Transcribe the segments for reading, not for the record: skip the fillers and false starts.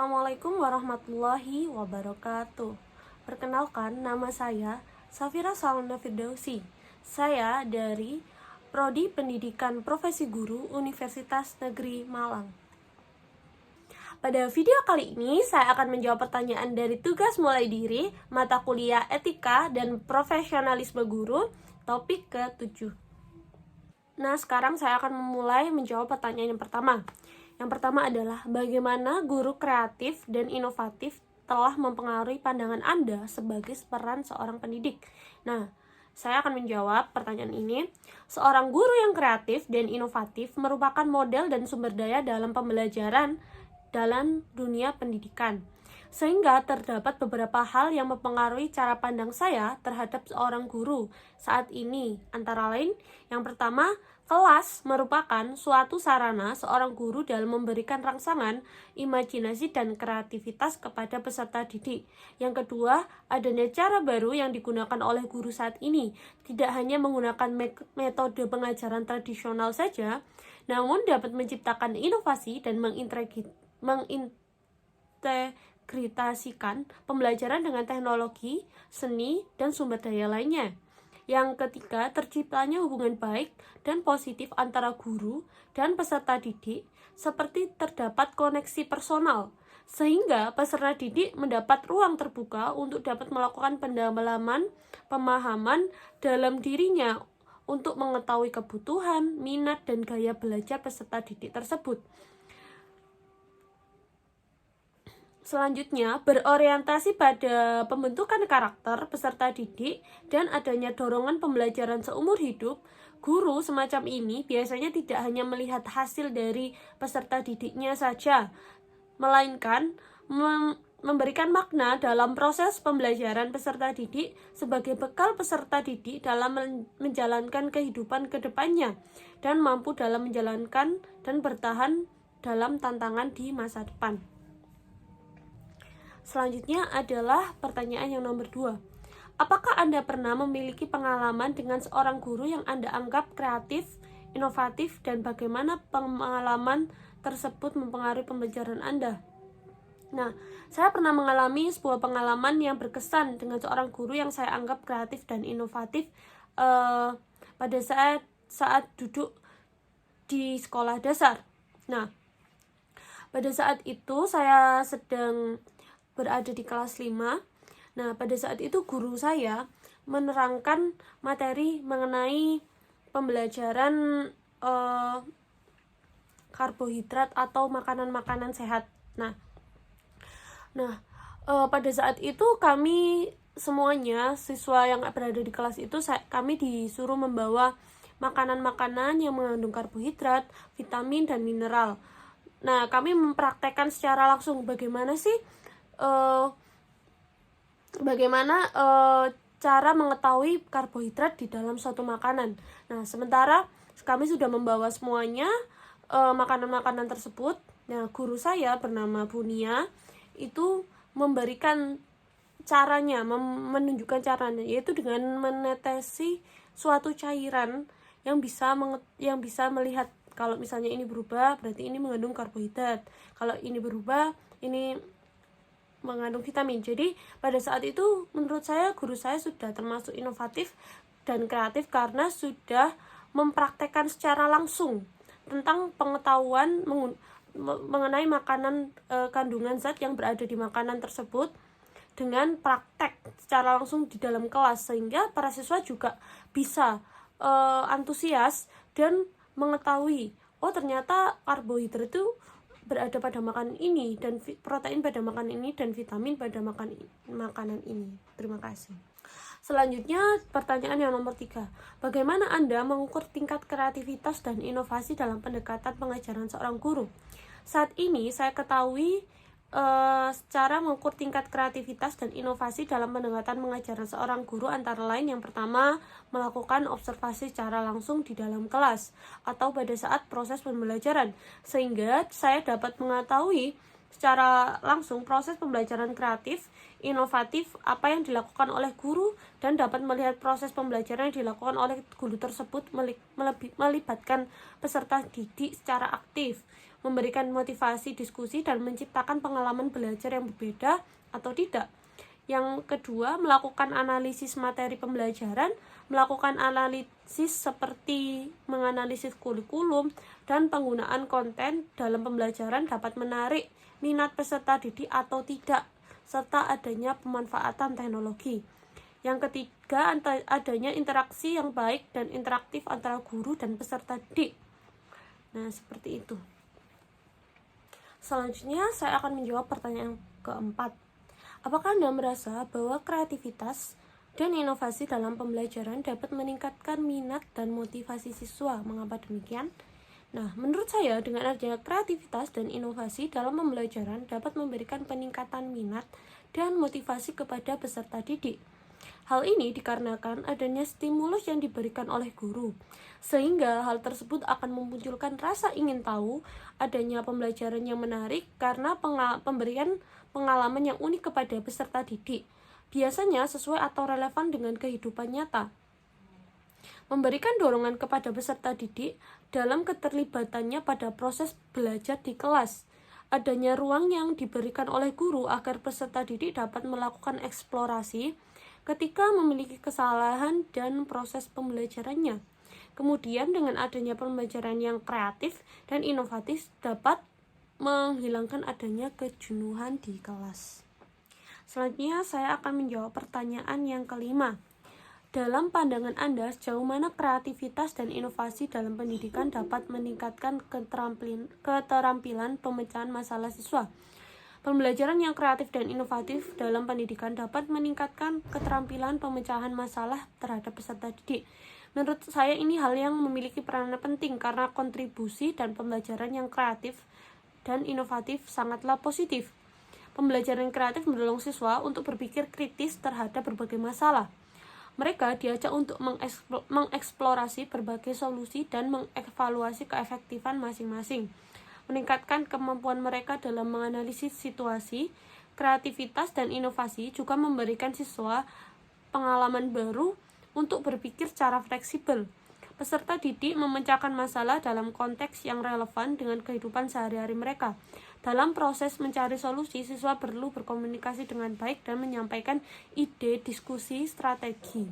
Assalamualaikum warahmatullahi wabarakatuh. Perkenalkan, nama saya Safira Salna Firdausi. Saya dari Prodi Pendidikan Profesi Guru Universitas Negeri Malang. Pada video kali ini, saya akan menjawab pertanyaan dari tugas mulai diri, mata kuliah etika dan profesionalisme guru, topik ke-7. Nah, sekarang saya akan memulai menjawab pertanyaan yang pertama. Yang pertama adalah, bagaimana guru kreatif dan inovatif telah mempengaruhi pandangan Anda sebagai peran seorang pendidik? Nah, saya akan menjawab pertanyaan ini. Seorang guru yang kreatif dan inovatif merupakan model dan sumber daya dalam pembelajaran dalam dunia pendidikan. Sehingga terdapat beberapa hal yang mempengaruhi cara pandang saya terhadap seorang guru saat ini. Antara lain, yang pertama, kelas merupakan suatu sarana seorang guru dalam memberikan rangsangan, imajinasi, dan kreativitas kepada peserta didik. Yang kedua, adanya cara baru yang digunakan oleh guru saat ini. Tidak hanya menggunakan metode pengajaran tradisional saja, namun dapat menciptakan inovasi dan mengintegrasikan pembelajaran dengan teknologi, seni, dan sumber daya lainnya. Yang ketiga, terciptanya hubungan baik dan positif antara guru dan peserta didik, seperti terdapat koneksi personal, sehingga peserta didik mendapat ruang terbuka untuk dapat melakukan pendalaman pemahaman dalam dirinya untuk mengetahui kebutuhan, minat, dan gaya belajar peserta didik tersebut. Selanjutnya, berorientasi pada pembentukan karakter peserta didik dan adanya dorongan pembelajaran seumur hidup, guru semacam ini biasanya tidak hanya melihat hasil dari peserta didiknya saja, melainkan memberikan makna dalam proses pembelajaran peserta didik sebagai bekal peserta didik dalam menjalankan kehidupan ke depannya dan mampu dalam menjalankan dan bertahan dalam tantangan di masa depan. Selanjutnya adalah pertanyaan yang nomor 2. Apakah Anda pernah memiliki pengalaman dengan seorang guru yang Anda anggap kreatif, inovatif, dan bagaimana pengalaman tersebut mempengaruhi pembelajaran Anda? Nah, saya pernah mengalami sebuah pengalaman yang berkesan dengan seorang guru yang saya anggap kreatif dan inovatif pada saat duduk di sekolah dasar. Nah, pada saat itu saya sedang berada di kelas 5. Nah, pada saat itu guru saya menerangkan materi mengenai pembelajaran karbohidrat atau makanan-makanan sehat. Nah, pada saat itu kami semuanya siswa yang berada di kelas itu kami disuruh membawa makanan-makanan yang mengandung karbohidrat, vitamin, dan mineral. Nah, kami mempraktekkan secara langsung bagaimana cara mengetahui karbohidrat di dalam suatu makanan. Nah, sementara kami sudah membawa semuanya makanan-makanan tersebut. Nah, guru saya bernama Bunia itu memberikan caranya, menunjukkan caranya, yaitu dengan menetesi suatu cairan yang bisa melihat kalau misalnya ini berubah berarti ini mengandung karbohidrat, kalau ini berubah ini mengandung vitamin. Jadi pada saat itu menurut saya guru saya sudah termasuk inovatif dan kreatif karena sudah mempraktekkan secara langsung tentang pengetahuan mengenai makanan, kandungan zat yang berada di makanan tersebut dengan praktek secara langsung di dalam kelas, sehingga para siswa juga bisa antusias dan mengetahui, oh ternyata karbohidrat itu berada pada makanan ini, dan protein pada makanan ini, dan vitamin pada makanan ini. Terima kasih. Selanjutnya, pertanyaan yang nomor 3. Bagaimana Anda mengukur tingkat kreativitas dan inovasi dalam pendekatan pengajaran seorang guru? Saat ini saya ketahui cara mengukur tingkat kreativitas dan inovasi dalam pendekatan pengajaran seorang guru antara lain, yang pertama, melakukan observasi secara langsung di dalam kelas atau pada saat proses pembelajaran, sehingga saya dapat mengetahui secara langsung proses pembelajaran kreatif, inovatif apa yang dilakukan oleh guru, dan dapat melihat proses pembelajaran yang dilakukan oleh guru tersebut melibatkan peserta didik secara aktif, memberikan motivasi diskusi dan menciptakan pengalaman belajar yang berbeda atau tidak. Yang kedua, melakukan analisis materi pembelajaran, melakukan analisis seperti menganalisis kurikulum dan penggunaan konten dalam pembelajaran dapat menarik minat peserta didik atau tidak, serta adanya pemanfaatan teknologi. Yang ketiga, adanya interaksi yang baik dan interaktif antara guru dan peserta didik. Nah, seperti itu. Selanjutnya, saya akan menjawab pertanyaan keempat. Apakah Anda merasa bahwa kreativitas dan inovasi dalam pembelajaran dapat meningkatkan minat dan motivasi siswa? Mengapa demikian? Nah, menurut saya dengan adanya kreativitas dan inovasi dalam pembelajaran dapat memberikan peningkatan minat dan motivasi kepada peserta didik. Hal ini dikarenakan adanya stimulus yang diberikan oleh guru, sehingga hal tersebut akan memunculkan rasa ingin tahu, adanya pembelajaran yang menarik karena pemberian pengalaman yang unik kepada peserta didik, biasanya sesuai atau relevan dengan kehidupan nyata. Memberikan dorongan kepada peserta didik dalam keterlibatannya pada proses belajar di kelas. Adanya ruang yang diberikan oleh guru agar peserta didik dapat melakukan eksplorasi ketika memiliki kesalahan dan proses pembelajarannya. Kemudian dengan adanya pembelajaran yang kreatif dan inovatif dapat menghilangkan adanya kejenuhan di kelas. Selanjutnya saya akan menjawab pertanyaan yang kelima. Dalam pandangan Anda, sejauh mana kreativitas dan inovasi dalam pendidikan dapat meningkatkan keterampilan pemecahan masalah siswa? Pembelajaran yang kreatif dan inovatif dalam pendidikan dapat meningkatkan keterampilan pemecahan masalah terhadap peserta didik. Menurut saya ini hal yang memiliki peranan penting karena kontribusi dan pembelajaran yang kreatif dan inovatif sangatlah positif. Pembelajaran kreatif mendorong siswa untuk berpikir kritis terhadap berbagai masalah. Mereka diajak untuk mengeksplorasi berbagai solusi dan mengevaluasi keefektifan masing-masing. Meningkatkan kemampuan mereka dalam menganalisis situasi. Kreativitas dan inovasi juga memberikan siswa pengalaman baru untuk berpikir secara fleksibel. Peserta didik memecahkan masalah dalam konteks yang relevan dengan kehidupan sehari-hari mereka. Dalam proses mencari solusi, siswa perlu berkomunikasi dengan baik dan menyampaikan ide, diskusi, strategi.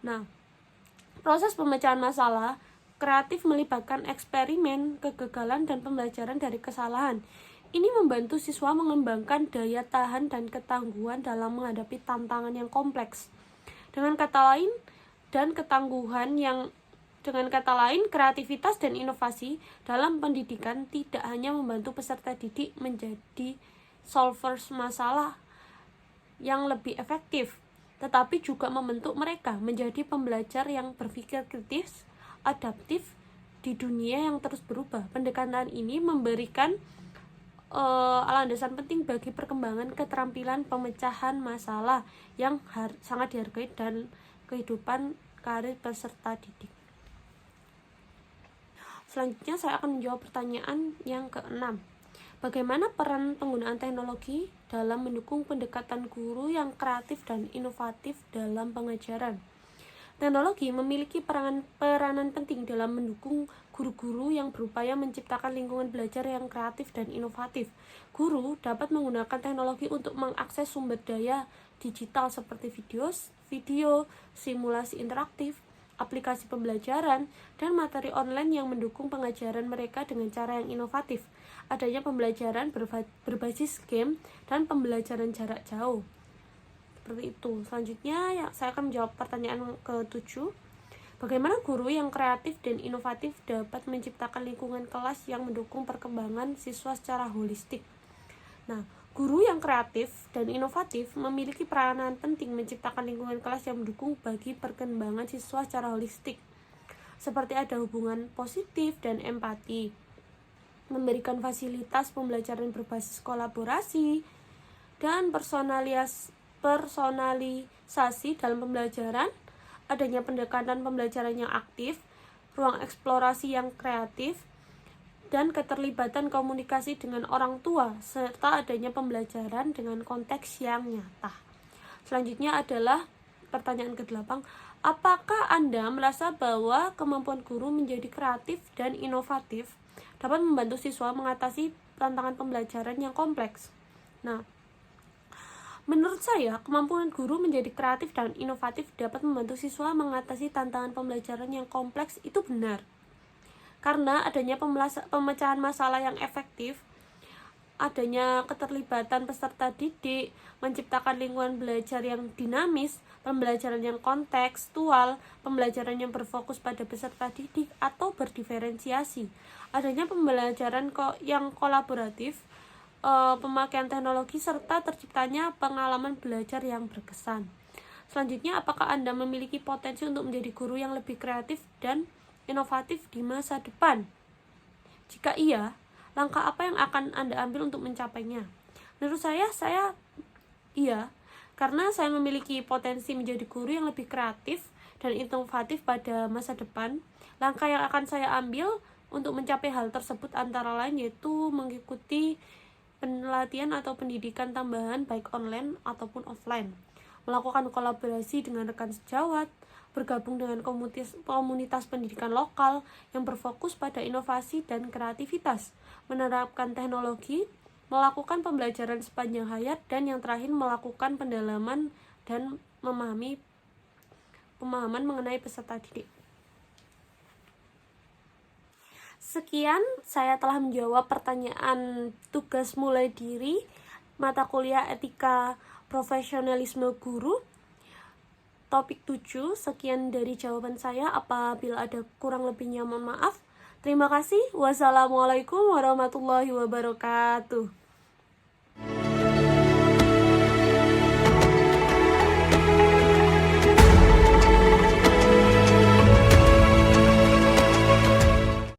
Nah, proses pemecahan masalah kreatif melibatkan eksperimen, kegagalan, dan pembelajaran dari kesalahan. Ini membantu siswa mengembangkan daya tahan dan ketangguhan dalam menghadapi tantangan yang kompleks. Dengan kata lain, kreativitas dan inovasi dalam pendidikan tidak hanya membantu peserta didik menjadi solvers masalah yang lebih efektif, tetapi juga membentuk mereka menjadi pembelajar yang berpikir kritis, adaptif di dunia yang terus berubah. Pendekatan ini memberikan landasan penting bagi perkembangan keterampilan pemecahan masalah yang sangat dihargai dan kehidupan karir peserta didik. Selanjutnya saya akan menjawab pertanyaan yang keenam. Bagaimana peran penggunaan teknologi dalam mendukung pendekatan guru yang kreatif dan inovatif dalam pengajaran? Teknologi memiliki peranan penting dalam mendukung guru-guru yang berupaya menciptakan lingkungan belajar yang kreatif dan inovatif. Guru dapat menggunakan teknologi untuk mengakses sumber daya digital seperti video, simulasi interaktif, aplikasi pembelajaran, dan materi online yang mendukung pengajaran mereka dengan cara yang inovatif. Adanya pembelajaran berbasis game dan pembelajaran jarak jauh. Seperti itu. Selanjutnya saya akan menjawab pertanyaan ke-7. Bagaimana guru yang kreatif dan inovatif dapat menciptakan lingkungan kelas yang mendukung perkembangan siswa secara holistik? Nah, guru yang kreatif dan inovatif memiliki peranan penting menciptakan lingkungan kelas yang mendukung bagi perkembangan siswa secara holistik, seperti ada hubungan positif dan empati, memberikan fasilitas pembelajaran berbasis kolaborasi, dan personalisasi dalam pembelajaran, adanya pendekatan pembelajaran yang aktif, ruang eksplorasi yang kreatif, dan keterlibatan komunikasi dengan orang tua, serta adanya pembelajaran dengan konteks yang nyata. Selanjutnya adalah pertanyaan ke-8. Apakah Anda merasa bahwa kemampuan guru menjadi kreatif dan inovatif dapat membantu siswa mengatasi tantangan pembelajaran yang kompleks? Nah, menurut saya, kemampuan guru menjadi kreatif dan inovatif dapat membantu siswa mengatasi tantangan pembelajaran yang kompleks itu benar. Karena adanya pemecahan masalah yang efektif, adanya keterlibatan peserta didik, menciptakan lingkungan belajar yang dinamis, pembelajaran yang kontekstual, pembelajaran yang berfokus pada peserta didik atau berdiferensiasi, adanya pembelajaran yang kolaboratif, pemakaian teknologi, serta terciptanya pengalaman belajar yang berkesan. Selanjutnya, apakah Anda memiliki potensi untuk menjadi guru yang lebih kreatif dan inovatif di masa depan? Jika iya, langkah apa yang akan Anda ambil untuk mencapainya? Menurut saya iya, karena saya memiliki potensi menjadi guru yang lebih kreatif dan inovatif pada masa depan. Langkah yang akan saya ambil untuk mencapai hal tersebut antara lain yaitu mengikuti pelatihan atau pendidikan tambahan baik online ataupun offline, melakukan kolaborasi dengan rekan sejawat, bergabung dengan komunitas pendidikan lokal yang berfokus pada inovasi dan kreativitas, menerapkan teknologi, melakukan pembelajaran sepanjang hayat, dan yang terakhir melakukan pendalaman dan pemahaman mengenai peserta didik. Sekian, saya telah menjawab pertanyaan tugas mulai diri mata kuliah etika profesionalisme guru topik 7. Sekian dari jawaban saya. Apabila ada kurang lebihnya mohon maaf. Terima kasih. Wassalamualaikum warahmatullahi wabarakatuh.